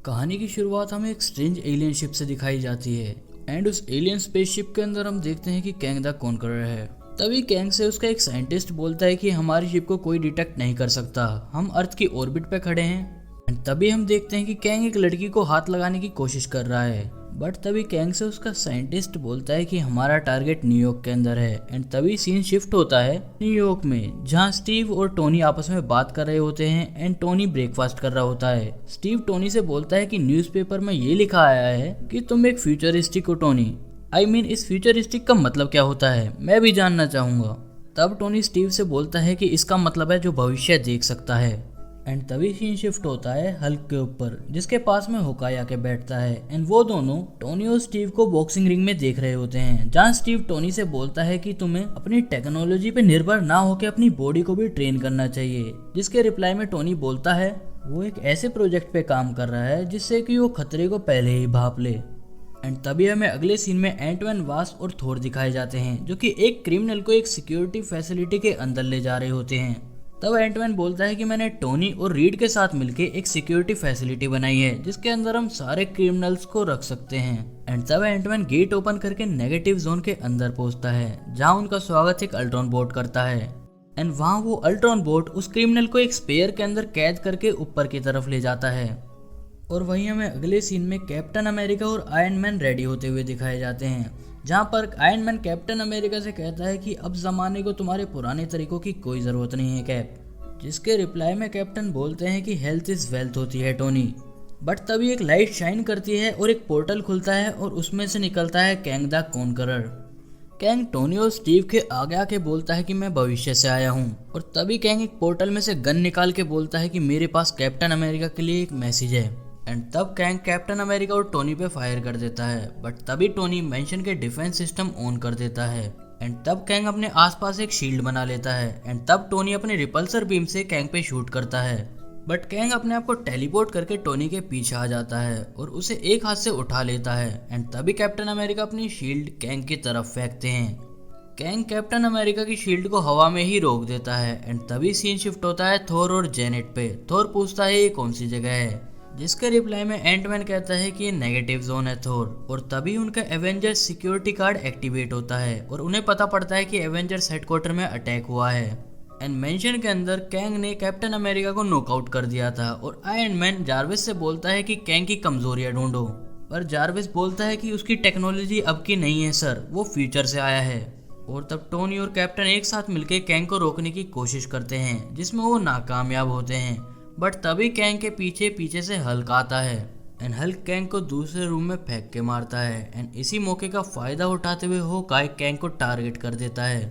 कहानी की शुरुआत हमें एक स्ट्रेंज एलियन शिप से दिखाई जाती है एंड उस एलियन स्पेसशिप के अंदर हम देखते हैं कि कैंग द कॉन्करर है। तभी कैंग से उसका एक साइंटिस्ट बोलता है कि हमारी शिप को कोई डिटेक्ट नहीं कर सकता, हम अर्थ की ऑर्बिट पे खड़े हैं। एंड तभी हम देखते हैं कि कैंग एक लड़की को हाथ लगाने की कोशिश कर रहा है, बट तभी कैंग से उसका साइंटिस्ट बोलता है कि हमारा टारगेट न्यूयॉर्क के अंदर है। एंड तभी सीन शिफ्ट होता है न्यूयॉर्क में, जहां स्टीव और टोनी आपस में बात कर रहे होते हैं एंड टोनी ब्रेकफास्ट कर रहा होता है। स्टीव टोनी से बोलता है कि न्यूज़पेपर में ये लिखा आया है कि तुम एक फ्यूचरिस्टिक हो टोनी। इस फ्यूचरिस्टिक का मतलब क्या होता है, मैं भी जानना चाहूंगा। तब टोनी स्टीव से बोलता है कि इसका मतलब है जो भविष्य देख सकता है। एंड तभी सीन शिफ्ट होता है हल्क के ऊपर, जिसके पास में होकाई आके बैठता है एंड वो दोनों टोनी और स्टीव को बॉक्सिंग रिंग में देख रहे होते हैं, जहां स्टीव टोनी से बोलता है कि तुम्हें अपनी टेक्नोलॉजी पे निर्भर ना होकर अपनी बॉडी को भी ट्रेन करना चाहिए। जिसके रिप्लाई में टोनी बोलता है वो एक ऐसे प्रोजेक्ट पे काम कर रहा है जिससे कि वो खतरे को पहले ही भाप ले। एंड तभी हमें अगले सीन में एंटमैन, वास्प और थोर दिखाए जाते हैं, जो कि एक क्रिमिनल को एक सिक्योरिटी फैसिलिटी के अंदर ले जा रहे होते हैं। तब एंटमैन बोलता है कि मैंने टोनी और रीड के साथ मिलकर एक सिक्योरिटी फैसिलिटी बनाई है जिसके अंदर हम सारे क्रिमिनल्स को रख सकते हैं। एंड तब एंटमैन गेट ओपन करके नेगेटिव जोन के अंदर पहुंचता है, जहां उनका स्वागत एक अल्ट्रॉन बोट करता है। एंड वहां वो अल्ट्रॉन बोट उस क्रिमिनल को एक स्पेयर के अंदर कैद करके ऊपर की तरफ ले जाता है। और वहीं हमें अगले सीन में कैप्टन अमेरिका और आयरन मैन रेडी होते हुए दिखाए जाते हैं, जहां पर आयरन मैन कैप्टन अमेरिका से कहता है कि अब जमाने को तुम्हारे पुराने तरीकों की कोई ज़रूरत नहीं है कैप। जिसके रिप्लाई में कैप्टन बोलते हैं कि हेल्थ इज़ वेल्थ होती है टोनी। बट तभी एक लाइट शाइन करती है और एक पोर्टल खुलता है और उसमें से निकलता है Kang the conqueror. Kang Tony और स्टीव के आगे आके बोलता है कि मैं भविष्य से आया हूँ। और तभी कैंग एक पोर्टल में से गन निकाल के बोलता है कि मेरे पास कैप्टन अमेरिका के लिए एक मैसेज है। एंड तब कैंग कैप्टन अमेरिका और टोनी पे फायर कर देता है, बट तभी टोनी मेंशन के डिफेंस सिस्टम ऑन कर देता है। एंड तब कैंग अपने आसपास एक शील्ड बना लेता है एंड तब टोनी अपने रिपल्सर बीम से कैंग पे शूट करता है, बट कैंग अपने आप को टेलीपोर्ट करके टोनी के पीछे आ जाता है और उसे एक हाथ से उठा लेता है। एंड तभी कैप्टन अमेरिका अपनी शील्ड कैंग की तरफ फेंकते हैं। कैंग कैप्टन अमेरिका की शील्ड को हवा में ही रोक देता है। एंड तभी सीन शिफ्ट होता है थोर और जेनेट पे। थोर पूछता है ये कौन सी जगह है, जिसके रिप्लाई में एंटमैन कहता है कि ये नेगेटिव जोन है थोर। और तभी उनका एवेंजर्स सिक्योरिटी कार्ड एक्टिवेट होता है और उन्हें पता पड़ता है कि एवेंजर्स हेडक्वार्टर में अटैक हुआ है। एंड मेंशन के अंदर कैंग ने कैप्टन अमेरिका को नॉकआउट कर दिया था और आयरन मैन जार्विस से बोलता है कि कैंग की कमजोरियां ढूंढो, पर जार्विस बोलता है कि उसकी टेक्नोलॉजी अब की नहीं है सर, वो फ्यूचर से आया है। और तब टोनी और कैप्टन एक साथ मिलकर कैंग को रोकने की कोशिश करते हैं, जिसमें वो नाकामयाब होते हैं। बट तभी कैंग के पीछे पीछे से हल्क आता है एंड हल्क कैंग को दूसरे रूम में फेंक के मारता है। एंड इसी मौके का फायदा उठाते हुए होकाई कैंग को टारगेट कर देता है।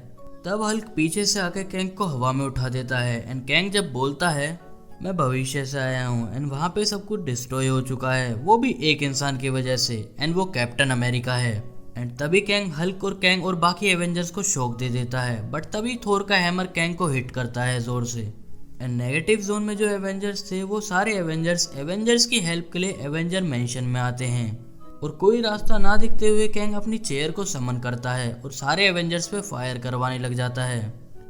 तब हल्क पीछे से आकर कैंग को हवा में उठा देता है एंड कैंग जब बोलता है मैं भविष्य से आया हूँ एंड वहाँ पे सब कुछ डिस्ट्रॉय हो चुका है, वो भी एक इंसान की वजह से, एंड वो कैप्टन अमेरिका है। एंड तभी कैंग हल्क और कैंग और बाकी एवेंजर्स को शॉक दे देता है, बट तभी थोर का हैमर कैंग को हिट करता है जोर से। एंड नेगेटिव जोन में जो एवेंजर्स थे वो सारे एवेंजर्स की हेल्प के लिए एवेंजर मेंशन में आते हैं। और कोई रास्ता ना दिखते हुए कैंग अपनी चेयर को समन करता है और सारे एवेंजर्स पे फायर करवाने लग जाता है।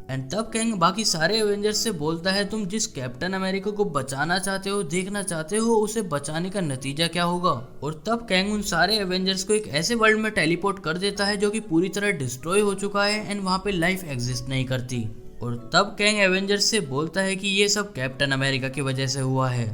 एंड तब कैंग बाकी सारे एवेंजर्स से बोलता है तुम जिस कैप्टन अमेरिका को बचाना चाहते हो, देखना चाहते हो, उसे बचाने का नतीजा क्या होगा। और तब कैंग उन सारे एवेंजर्स को एक ऐसे वर्ल्ड में टेलीपोर्ट कर देता है जो कि पूरी तरह डिस्ट्रॉय हो चुका है एंड वहाँ पे लाइफ एग्जिस्ट नहीं करती। और तब कैंग एवेंजर्स से बोलता है कि ये सब कैप्टन अमेरिका की वजह से हुआ है।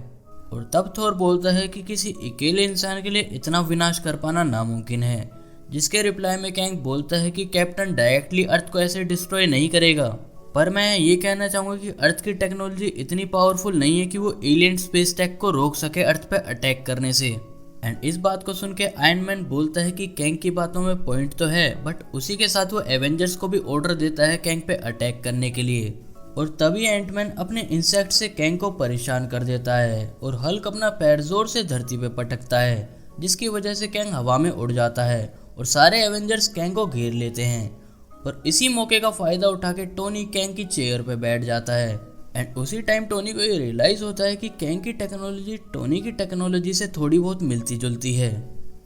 और तब थोर बोलता है कि किसी अकेले इंसान के लिए इतना विनाश कर पाना नामुमकिन है। जिसके रिप्लाई में कैंग बोलता है कि कैप्टन डायरेक्टली अर्थ को ऐसे डिस्ट्रॉय नहीं करेगा, पर मैं ये कहना चाहूँगा कि अर्थ की टेक्नोलॉजी इतनी पावरफुल नहीं है कि वो एलियन स्पेस टेक को रोक सके अर्थ पे अटैक करने से। एंड इस बात को सुन के आयरन मैन बोलता है कि कैंग की बातों में पॉइंट तो है, बट उसी के साथ वो एवेंजर्स को भी ऑर्डर देता है कैंग पे अटैक करने के लिए। और तभी एंटमैन अपने इंसेक्ट से कैंग को परेशान कर देता है और हल्क अपना पैर जोर से धरती पे पटकता है, जिसकी वजह से कैंग हवा में उड़ जाता है और सारे एवेंजर्स कैंग को घेर लेते हैं। और इसी मौके का फायदा उठा के टोनी कैंग की चेयर पे बैठ जाता है। एंड उसी टाइम टोनी को ये रियलाइज होता है कि कैंग की टेक्नोलॉजी टोनी की टेक्नोलॉजी से थोड़ी बहुत मिलती जुलती है।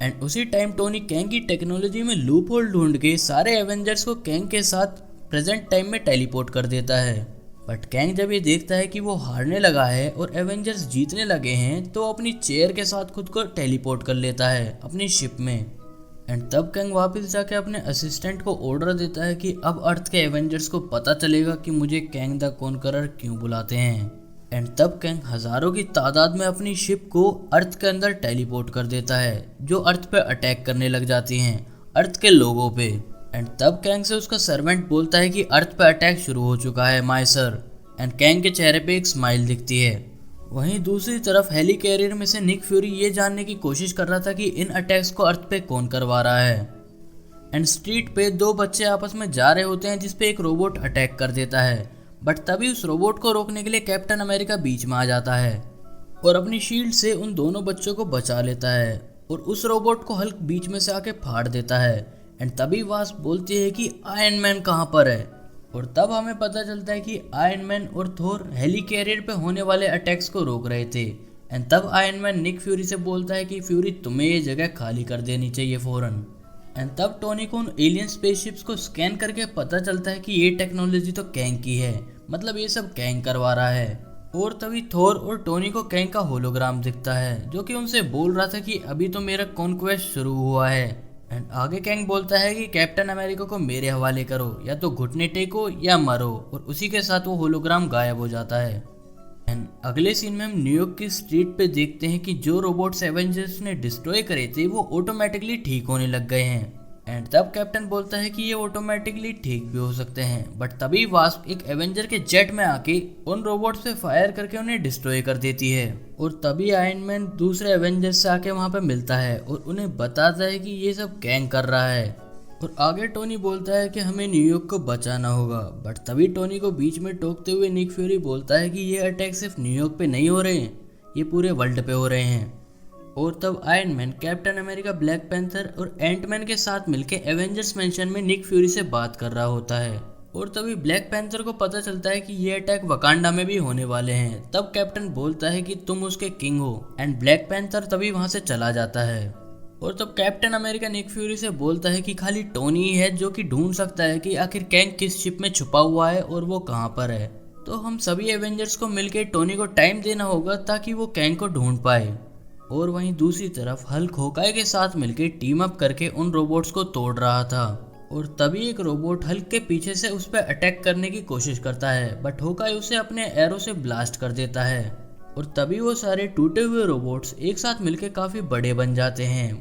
एंड उसी टाइम टोनी कैंग की टेक्नोलॉजी में लूप होल ढूंढ के सारे एवेंजर्स को कैंग के साथ प्रेजेंट टाइम में टेलीपोर्ट कर देता है। बट कैंग जब ये देखता है कि वो हारने लगा है और एवेंजर्स जीतने लगे हैं तो अपनी चेयर के साथ खुद को टेलीपोर्ट कर लेता है अपनी शिप में। एंड तब कैंग वापस जाके अपने असिस्टेंट को ऑर्डर देता है कि अब अर्थ के एवेंजर्स को पता चलेगा कि मुझे कैंग द कॉन्करर क्यों बुलाते हैं। एंड तब कैंग हजारों की तादाद में अपनी शिप को अर्थ के अंदर टेलीपोर्ट कर देता है जो अर्थ पे अटैक करने लग जाती हैं अर्थ के लोगों पे। एंड तब कैंग से उसका सर्वेंट बोलता है कि अर्थ पे अटैक शुरू हो चुका है माय सर। एंड कैंग के चेहरे पे एक स्माइल दिखती है। वहीं दूसरी तरफ हेली कैरियर में से निक फ्यूरी ये जानने की कोशिश कर रहा था कि इन अटैक्स को अर्थ पे कौन करवा रहा है। एंड स्ट्रीट पे दो बच्चे आपस में जा रहे होते हैं जिसपे एक रोबोट अटैक कर देता है। बट तभी उस रोबोट को रोकने के लिए कैप्टन अमेरिका बीच में आ जाता है और अपनी शील्ड से उन दोनों बच्चों को बचा लेता है और उस रोबोट को हल्क बीच में से आके फाड़ देता है। एंड तभी वास्प बोलती है कि आयरन मैन कहाँ पर है। और तब हमें पता चलता है कि आयरन मैन और थोर हेली कैरियर पे होने वाले अटैक्स को रोक रहे थे। एंड तब आयरन मैन निक फ्यूरी से बोलता है कि फ्यूरी तुम्हें ये जगह खाली कर देनी चाहिए फौरन। एंड तब टोनी को उन एलियन स्पेसशिप्स को स्कैन करके पता चलता है कि ये टेक्नोलॉजी तो कैंग की है, मतलब ये सब कैंग करवा रहा है। और तभी थोर और टोनी को कैंग का होलोग्राम दिखता है जो कि उनसे बोल रहा था कि अभी तो मेरा कॉन्क्वेस्ट शुरू हुआ है। एंड आगे कैंग बोलता है कि कैप्टन अमेरिका को मेरे हवाले करो, या तो घुटने टेको या मरो। और उसी के साथ वो होलोग्राम गायब हो जाता है। एंड अगले सीन में हम न्यूयॉर्क की स्ट्रीट पे देखते हैं कि जो रोबोट्स एवेंजर्स ने डिस्ट्रॉय करे थे वो ऑटोमेटिकली ठीक होने लग गए हैं। एंड तब कैप्टन बोलता है कि ये ऑटोमेटिकली ठीक भी हो सकते हैं। बट तभी वास्प एक एवेंजर के जेट में आके उन रोबोट्स पे फायर करके उन्हें डिस्ट्रॉय कर देती है। और तभी आयरन मैन दूसरे एवेंजर्स से आके वहां पे मिलता है और उन्हें बताता है कि ये सब कैंग कर रहा है। और आगे टोनी बोलता है कि हमें न्यूयॉर्क को बचाना होगा। बट तभी टोनी को बीच में टोकते हुए निक फ्यूरी बोलता है कि ये अटैक सिर्फ न्यूयॉर्क पे नहीं हो रहे हैं, ये पूरे वर्ल्ड पे हो रहे हैं। और तब iron man, captain America, black panther और एंटमैन के साथ मिलकर एवेंजर्स मैंशन में निक फ्यूरी से बात कर रहा होता है। और तभी ब्लैक पैंथर को पता चलता है कि ये अटैक वकांडा में भी होने वाले हैं। तब कैप्टन बोलता है कि तुम उसके किंग हो। एंड ब्लैक पैंथर तभी वहां से चला जाता है। और तब कैप्टन अमेरिका निक फ्यूरी से बोलता है कि खाली टोनी ही है जो कि ढूंढ सकता है कि आखिर कैंग किस शिप में छुपा हुआ है और वो कहाँ पर है। तो हम सभी एवेंजर्स को मिलकर टोनी को टाइम देना होगा ताकि वो कैंग को ढूंढ पाए। और वहीं दूसरी तरफ हल्क होकाई के साथ मिलकर टीम अप करके उन रोबोट्स को तोड़ रहा था। और तभी एक रोबोट हल्क के पीछे से उस पर अटैक करने की कोशिश करता है। बट होकाई उसे अपने एरो से ब्लास्ट कर देता है। और तभी वो सारे टूटे हुए रोबोट्स एक साथ मिलकर काफी बड़े बन जाते हैं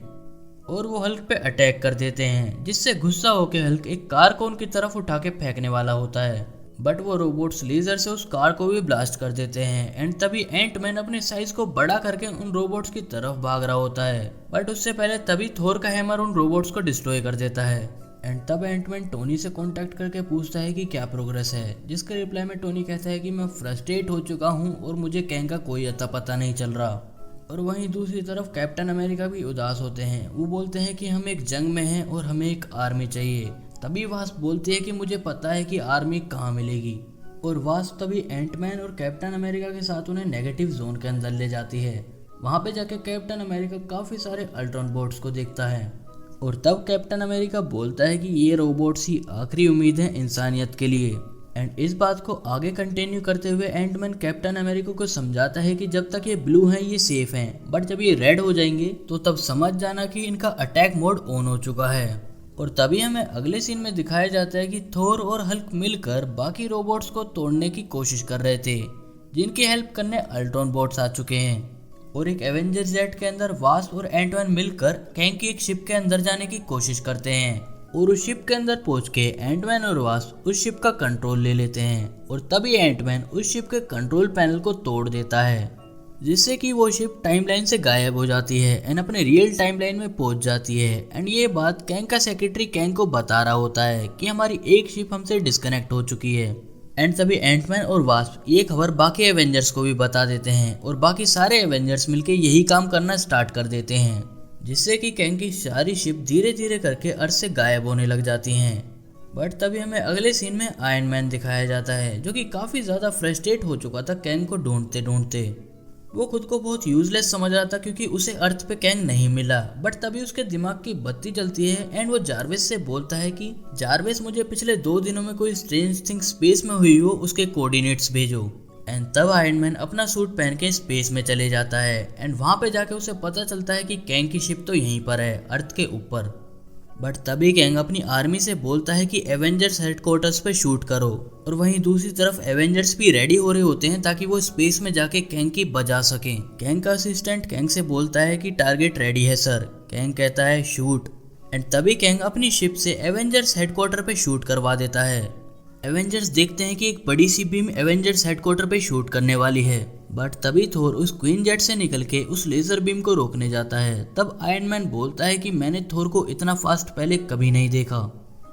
और वो हल्क पे अटैक कर देते हैं, जिससे गुस्सा होकर हल्क एक कार को उनकी तरफ उठा के फेंकने वाला होता है। बट वो रोबोट्स लेजर से उस कार को भी ब्लास्ट कर देते हैं। एंड तभी एंटमैन अपने साइज को बड़ा करके उन रोबोट्स की तरफ भाग रहा होता है। बट उससे पहले तभी थोर का हैमर उन रोबोट्स को डिस्ट्रॉय कर देता है। एंड तब एंटमैन टोनी से कांटेक्ट करके पूछता है कि क्या प्रोग्रेस है, जिसके रिप्लाई में टोनी कहता है कि मैं फ्रस्ट्रेट हो चुका हूँ और मुझे कैंग का कोई अता पता नहीं चल रहा। और वहीं दूसरी तरफ कैप्टन अमेरिका भी उदास होते हैं। वो बोलते हैं कि हम एक जंग में हैं और हमें एक आर्मी चाहिए। तभी वास्प बोलती है कि मुझे पता है कि आर्मी कहाँ मिलेगी। और वास्प तभी एंटमैन और कैप्टन अमेरिका के साथ उन्हें नेगेटिव जोन के अंदर ले जाती है। वहाँ पे जाके कैप्टन अमेरिका काफ़ी सारे अल्ट्रॉन बोट्स को देखता है। और तब कैप्टन अमेरिका बोलता है कि ये रोबोट्स ही आखिरी उम्मीद है इंसानियत के लिए। एंड इस बात को आगे कंटिन्यू करते हुए एंटमैन कैप्टन अमेरिका को समझाता है कि जब तक ये ब्लू हैं ये सेफ हैं, बट जब ये रेड हो जाएंगे तो तब समझ जाना कि इनका अटैक मोड ऑन हो चुका है। और तभी हमें अगले सीन में दिखाया जाता है कि थोर और हल्क मिलकर बाकी रोबोट्स को तोड़ने की कोशिश कर रहे थे, जिनकी हेल्प करने अल्ट्रॉन बोट्स आ चुके हैं। और एक एवेंजर जेट के अंदर वास्प और एंटमैन मिलकर कैंग की एक शिप के अंदर जाने की कोशिश करते हैं। और उस शिप के अंदर पहुंच के एंटमैन और वास्प उस शिप का कंट्रोल ले लेते हैं। और तभी एंटमैन उस शिप के कंट्रोल पैनल को तोड़ देता है, जिससे कि वो शिप टाइमलाइन से गायब हो जाती है एंड अपने रियल टाइमलाइन में पहुंच जाती है। एंड ये बात कैंग का सेक्रेटरी कैंग को बता रहा होता है कि हमारी एक शिप हमसे डिस्कनेक्ट हो चुकी है। एंड तभी एंटमैन और वास्प ये खबर बाकी एवेंजर्स को भी बता देते हैं और बाकी सारे एवेंजर्स मिलकर यही काम करना स्टार्ट कर देते हैं, जिससे कि कैंग की सारी शिप धीरे धीरे करके अर्थ से गायब होने लग जाती हैं। बट तभी हमें अगले सीन में आयरन मैन दिखाया जाता है, जो कि काफ़ी ज़्यादा फ्रस्ट्रेट हो चुका था कैंग को ढूंढते ढूंढते। वो खुद को बहुत यूजलेस समझ रहा था क्योंकि उसे अर्थ पे कैंग नहीं मिला। बट तभी उसके दिमाग की बत्ती जलती है एंड वो जारविस से बोलता है कि जारविस, मुझे पिछले 2 दिनों में कोई स्ट्रेंज थिंग स्पेस में हुई हो उसके कोऑर्डिनेट्स भेजो। एंड तब आयरन मैन अपना सूट पहन के स्पेस में चले जाता है एंड वहां पे जाके उसे पता चलता है कि कैंग की शिप तो यहीं पर है, अर्थ के ऊपर। बट तभी कैंग अपनी आर्मी से बोलता है कि एवेंजर्स हेडक्वार्टर्स पे शूट करो, और वहीं दूसरी तरफ एवेंजर्स भी रेडी हो रहे होते हैं ताकि वो स्पेस में जाके कैंग की बजा सकें। कैंग का असिस्टेंट कैंग से बोलता है कि टारगेट रेडी है सर। कैंग कहता है शूट, एंड तभी कैंग अपनी शिप से एवेंजर्स हेडक्वार्टर पे शूट करवा देता है। एवेंजर्स देखते हैं कि एक बड़ी सी बीम एवेंजर्स हेडक्वार्टर पे शूट करने वाली है, बट तभी थोर उस क्वीन जेट से निकल के उस लेजर बीम को रोकने जाता है। तब आयरन मैन बोलता है कि मैंने थोर को इतना फास्ट पहले कभी नहीं देखा।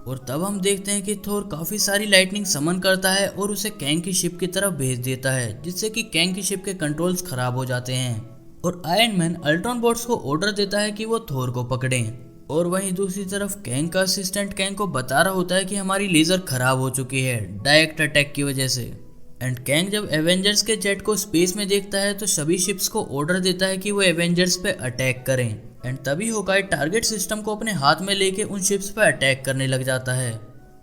और तब हम देखते हैं कि थोर काफी सारी लाइटनिंग समन करता है और उसे कैंग की शिप की तरफ भेज देता है, जिससे कि कैंग की शिप के कंट्रोल्स खराब हो जाते हैं। और आयरन मैन अल्ट्रॉन बोट्स को ऑर्डर देता है कि वो थोर को पकड़ें। और वहीं दूसरी तरफ कैंग का असिस्टेंट कैंग को बता रहा होता है कि हमारी लेजर खराब हो चुकी है डायरेक्ट अटैक की वजह से। एंड कैंग जब एवेंजर्स के जेट को स्पेस में देखता है तो सभी शिप्स को ऑर्डर देता है कि वो एवेंजर्स पे अटैक करें। एंड तभी होकाई टारगेट सिस्टम को अपने हाथ में लेके उन शिप्स पे अटैक करने लग जाता है।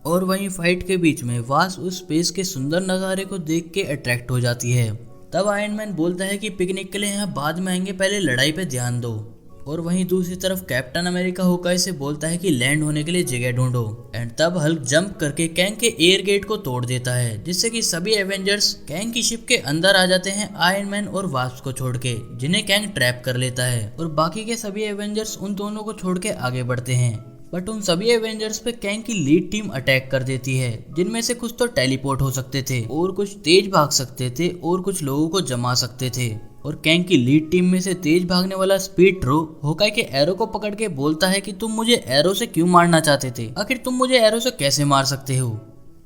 और वहीं फाइट के बीच में वास उस स्पेस के सुंदर नज़ारे को देख के अट्रैक्ट हो जाती है। तब आयरन मैन बोलता है कि पिकनिक के लिए यहाँ बाद में आएंगे, पहले लड़ाई पे ध्यान दो। और वहीं दूसरी तरफ कैप्टन अमेरिका होकाई से बोलता है कि लैंड होने के लिए जगह ढूंढो। एंड तब हल्क जंप करके कैंग के एयर गेट को तोड़ देता है, जिससे कि सभी एवेंजर्स कैंग की शिप के अंदर आ जाते हैं आयरन मैन और वास्प को छोड़ के, जिन्हें कैंग ट्रैप कर लेता है। और बाकी के सभी एवेंजर्स उन दोनों को छोड़ के आगे बढ़ते हैं। बट उन सभी एवेंजर्स पे कैंग की लीड टीम अटैक कर देती है, जिनमें से कुछ तो टेलीपोर्ट हो सकते थे और कुछ तेज भाग सकते थे और कुछ लोगों को जमा सकते थे। और कैंग की लीड टीम में से तेज भागने वाला स्पीड ट्रो होकाई के एरो को पकड़ के बोलता है कि तुम मुझे एरो से क्यों मारना चाहते थे, आखिर तुम मुझे एरो से कैसे मार सकते हो।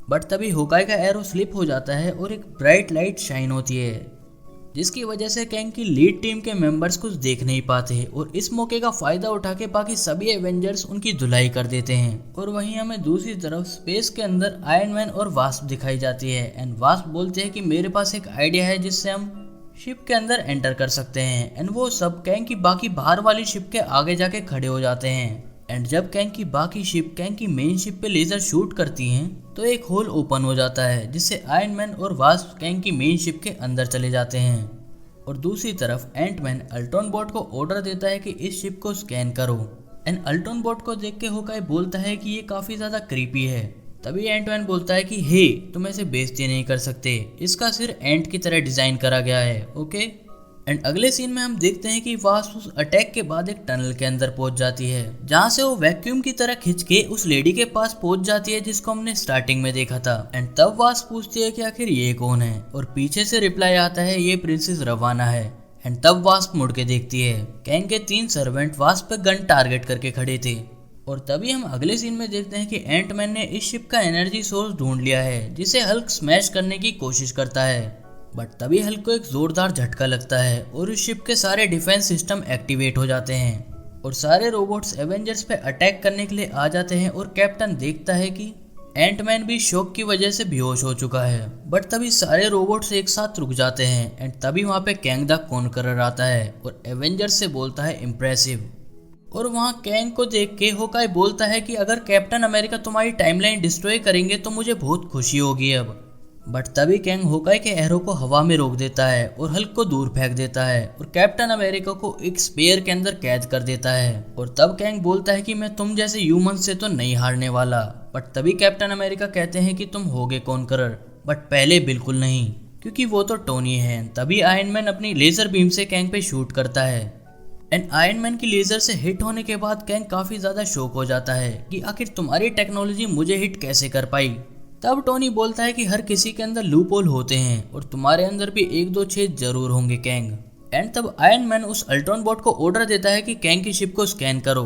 बट तभी होकाई का एरो स्लिप हो जाता है और एक ब्राइट लाइट शाइन होती है, जिसकी वजह से कैंग की लीड टीम के मेंबर्स कुछ देख नहीं पाते और इस मौके का फायदा उठा के बाकी सभी एवेंजर्स उनकी धुलाई कर देते हैं। और वहीं हमें दूसरी तरफ स्पेस के अंदर आयरन मैन और वास्प दिखाई जाती है। एंड वास्प बोलते हैं कि मेरे पास एक आइडिया है जिससे हम शिप के अंदर एंटर कर सकते हैं। एंड वो सब कैंग की बाकी बाहर वाली शिप के आगे जाके खड़े हो जाते हैं। एंड जब कैंग की बाकी शिप कैंग की मेन शिप पे लेजर शूट करती हैं तो एक होल ओपन हो जाता है, जिससे आयरन मैन और वास्प कैंग की मेन शिप के अंदर चले जाते हैं। और दूसरी तरफ एंट मैन अल्ट्रॉन बोट को ऑर्डर देता है कि इस शिप को स्कैन करो। एंड अल्ट्रॉन बोट को देख के होकाई बोलता है कि ये काफी ज्यादा क्रीपी है। तभी एंट मैन बोलता है कि हे, तुम ऐसे बेइज्जती नहीं कर सकते, इसका सिर एंट की तरह डिजाइन करा गया है, ओके। एंड अगले सीन में हम देखते हैं कि वास्प उस अटैक के बाद एक टनल के अंदर पहुंच जाती है, जहां से वो वैक्यूम की तरह खिंच के उस लेडी के पास पहुंच जाती है जिसको हमने स्टार्टिंग में देखा था। एंड तब वास्प पूछती है कि आखिर ये कौन है, और पीछे से रिप्लाई आता है ये प्रिंसेस रवाना है। एंड तब वास्प मुड़ के देखती है, कैंग के 3 सर्वेंट वास्प पे गन टारगेट करके खड़े थे। और तभी हम अगले सीन में देखते हैं कि एंट मैन ने इस शिप का एनर्जी सोर्स ढूंढ लिया है, जिसे हल्क स्मैश करने की कोशिश करता है। बट तभी हल्क को एक जोरदार झटका लगता है और उस शिप के सारे डिफेंस सिस्टम एक्टिवेट हो जाते हैं और सारे रोबोट्स एवेंजर्स पे अटैक करने के लिए आ जाते हैं। और कैप्टन देखता है कि एंट मैन भी शॉक की वजह से बेहोश हो चुका है। बट तभी सारे रोबोट्स एक साथ रुक जाते हैं। एंड तभी वहां पे कैंग द कॉन्करर आता है और एवेंजर्स से बोलता है इम्प्रेसिव। और वहाँ कैंग को देख के होकाई बोलता है कि अगर कैप्टन अमेरिका तुम्हारी टाइमलाइन डिस्ट्रॉय करेंगे तो मुझे बहुत खुशी होगी अब। बट तभी कैंग होकाई के एरो को हवा में रोक देता है और हल्क को दूर फेंक देता है और कैप्टन अमेरिका को एक स्पेयर के अंदर कैद कर देता है। और तब कैंग बोलता है कि मैं तुम जैसे ह्यूमंस से तो नहीं हारने वाला। बट तभी कैप्टन अमेरिका कहते हैं कि तुम होगे कॉन्करर, बट पहले बिल्कुल नहीं, क्योंकि वो तो टोनी है। तभी आयरन मैन अपनी लेजर बीम से कैंग पे शूट करता है। एंड आयरन मैन की लेजर से हिट होने के बाद कैंग काफी ज्यादा शॉक हो जाता है कि आखिर तुम्हारी टेक्नोलॉजी मुझे हिट कैसे कर पाई। तब टोनी बोलता है कि हर किसी के अंदर लूप होल होते हैं और तुम्हारे अंदर भी 1-2 छेद जरूर होंगे कैंग। एंड तब आयरन मैन उस अल्ट्रॉन बोट को ऑर्डर देता है कि कैंग की शिप को स्कैन करो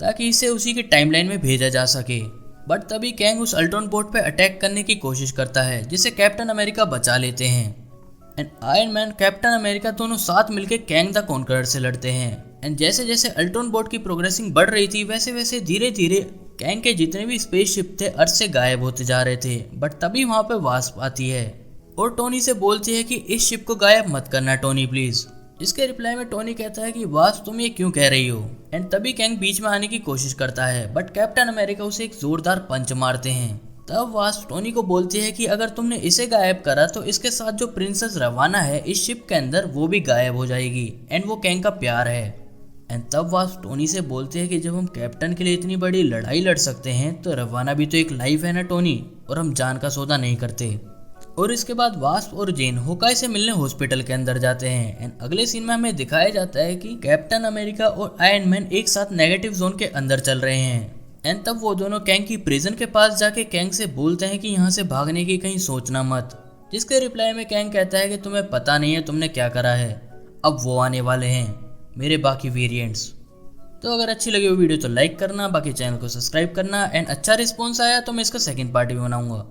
ताकि इसे उसी के टाइमलाइन में भेजा जा सके। बट तभी कैंग उस अल्ट्रॉन बोट पे अटैक करने की कोशिश करता है, जिसे कैप्टन अमेरिका बचा लेते हैं। And iron man captain America दोनों साथ मिलकर कैंग द कॉन्करर से लड़ते हैं। एंड जैसे जैसे अल्ट्रॉन बोट की प्रोग्रेसिंग बढ़ रही थी वैसे वैसे धीरे धीरे कैंग के जितने भी स्पेसशिप थे अर्थ से गायब होते जा रहे थे। बट तभी वहां पे वास्प आती है और टोनी से बोलती है कि इस शिप को गायब मत करना टोनी प्लीज। इसके रिप्लाई में टोनी कहता है कि वास तुम ये क्यों कह रही हो। एंड तभी कैंग बीच में आने की कोशिश करता है बट कैप्टन अमेरिका उसे एक जोरदार पंच मारते हैं। तब वास टोनी को बोलती है कि अगर तुमने इसे गायब करा तो इसके साथ जो प्रिंसेस रवाना है इस शिप के अंदर वो भी गायब हो जाएगी एंड वो कैंग का प्यार है। एंड तब वास टोनी से बोलते हैं कि जब हम कैप्टन के लिए इतनी बड़ी लड़ाई लड़ सकते हैं तो रवाना भी तो एक लाइफ है ना टोनी, और हम जान का सौदा नहीं करते। और इसके बाद वास्प और जेन होकाई से मिलने हॉस्पिटल के अंदर जाते हैं। एंड अगले सीन में हमें दिखाया जाता है कि कैप्टन अमेरिका और आयरन मैन एक साथ नेगेटिव जोन के अंदर चल रहे हैं। एंड तब वो दोनों कैंग की प्रिजन के पास जाके कैंग से बोलते हैं कि यहाँ से भागने की कहीं सोचना मत। जिसके रिप्लाई में कैंग कहता है कि तुम्हें पता नहीं है तुमने क्या करा है, अब वो आने वाले हैं मेरे बाकी वेरिएंट्स। तो अगर अच्छी लगी वो वीडियो तो लाइक करना, बाकी चैनल को सब्सक्राइब करना। एंड अच्छा रिस्पॉन्स आया तो मैं इसका सेकंड पार्ट भी बनाऊंगा।